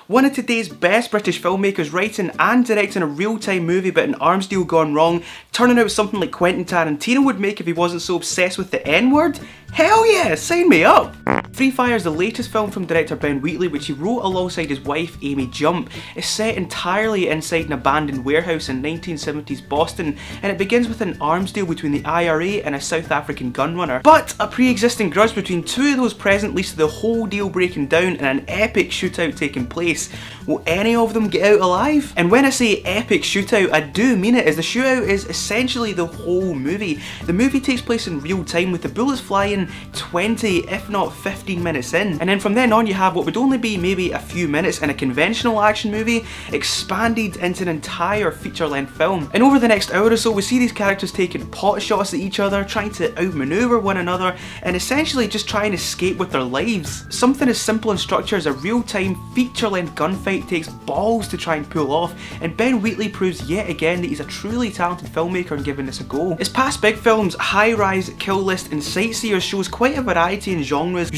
one of today's best British filmmakers writing and directing a real-time movie about an arms deal gone wrong, turning out something like Quentin Tarantino would make if he wasn't so obsessed with the N-word? Hell yeah, sign me up! Free Fire is the latest film from director Ben Wheatley, which he wrote alongside his wife Amy Jump. It's set entirely inside an abandoned warehouse in 1970s Boston, and it begins with an arms deal between the IRA and a South African gunrunner. But a pre-existing grudge between two of those present leads to the whole deal breaking down and an epic shootout taking place. Will any of them get out alive? And when I say epic shootout, I do mean it, as the shootout is essentially the whole movie. The movie takes place in real time, with the bullets flying 20 if not 15 minutes in, and then from then on you have what would only be maybe a few minutes in a conventional action movie expanded into an entire feature-length film. And over the next hour or so we see these characters taking pot shots at each other, trying to outmaneuver one another, and essentially just trying to escape with their lives. Something as simple in structure as a real-time feature-length gunfight takes balls to try and pull off, and Ben Wheatley proves yet again that he's a truly talented filmmaker in giving this a go. His past big films, High Rise, Kill List and Sightseers, shows quite a variety in genres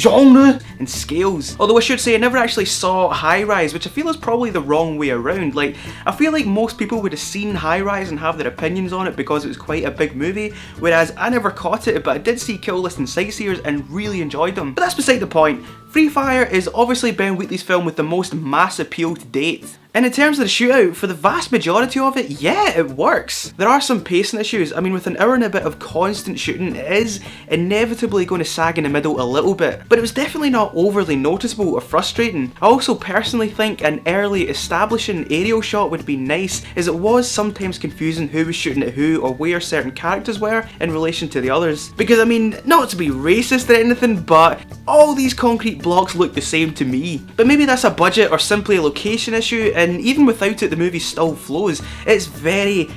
and scales. Although I should say I never actually saw High Rise, which I feel is probably the wrong way around. Like, I feel like most people would have seen High Rise and have their opinions on it because it was quite a big movie, whereas I never caught it, but I did see Kill List and Sightseers and really enjoyed them. But that's beside the point. Free Fire is obviously Ben Wheatley's film with the most mass appeal to date. And in terms of the shootout, for the vast majority of it, yeah, it works. There are some pacing issues. I mean, with an hour and a bit of constant shooting, it is inevitably going to sag in the middle a little bit, but it was definitely not overly noticeable or frustrating. I also personally think an early establishing aerial shot would be nice, as it was sometimes confusing who was shooting at who or where certain characters were in relation to the others. Because I mean, not to be racist or anything, but all these concrete blocks look the same to me. But maybe that's a budget or simply a location issue, and even without it the movie still flows. It's very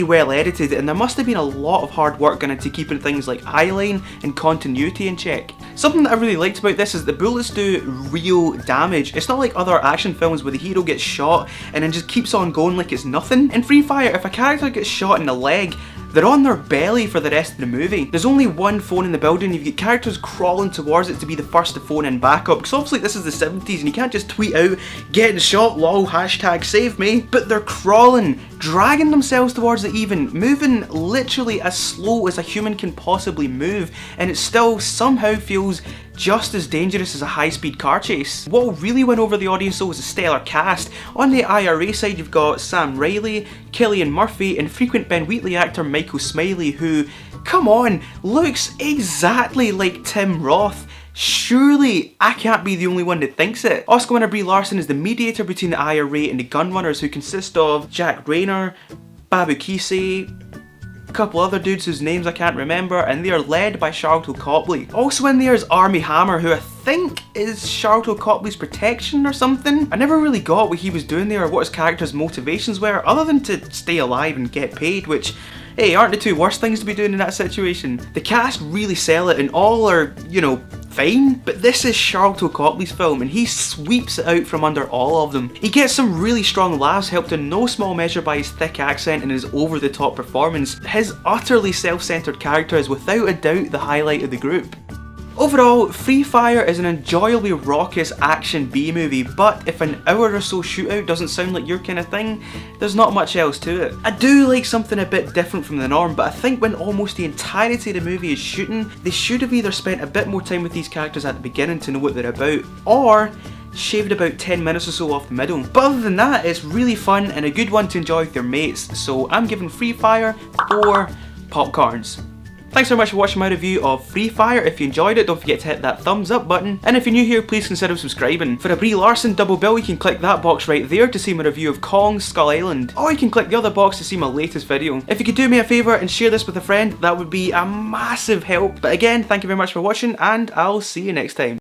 well edited, and there must have been a lot of hard work gone into keeping things like eyeline and continuity in check. Something that I really liked about this is the bullets do real damage. It's not like other action films where the hero gets shot and then just keeps on going like it's nothing. In Free Fire, if a character gets shot in the leg, they're on their belly for the rest of the movie. There's only one phone in the building, you've got characters crawling towards it to be the first to phone in backup, because obviously this is the 70s and you can't just tweet out, getting shot, lol, hashtag save me. But they're crawling, dragging themselves towards it even, moving literally as slow as a human can possibly move, and it still somehow feels just as dangerous as a high-speed car chase. What really went over the audience though was a stellar cast. On the IRA side you've got Sam Riley, Cillian Murphy and frequent Ben Wheatley actor Smiley, who, come on, looks exactly like Tim Roth. Surely I can't be the only one that thinks it. Oscar winner Brie Larson is the mediator between the IRA and the gunrunners, who consist of Reynor, Babou Ceesay, a couple other dudes whose names I can't remember, and they are led by Sharlto Copley. Also in there is Armie, who I think is Sharlto Copley's protection or something. I never really got what he was doing there or what his character's motivations were, other than to stay alive and get paid, which, hey, aren't the two worst things to be doing in that situation? The cast really sell it and all are, you know, fine, but this is Sharlto Copley's film and he sweeps it out from under all of them. He gets some really strong laughs, helped in no small measure by his thick accent and his over-the-top performance. His utterly self-centered character is without a doubt the highlight of the group. Overall, Free Fire is an enjoyably raucous action B-movie, but if an hour or so shootout doesn't sound like your kind of thing, there's not much else to it. I do like something a bit different from the norm, but I think when almost the entirety of the movie is shooting, they should have either spent a bit more time with these characters at the beginning to know what they're about, or shaved about 10 minutes or so off the middle. But other than that, it's really fun and a good one to enjoy with your mates, so I'm giving Free Fire 4 popcorns. Thanks very much for watching my review of Free Fire. If you enjoyed it, don't forget to hit that thumbs up button. And if you're new here, please consider subscribing. For a Brie Larson double bill, you can click that box right there to see my review of Kong Skull Island. Or you can click the other box to see my latest video. If you could do me a favour and share this with a friend, that would be a massive help. But again, thank you very much for watching and I'll see you next time.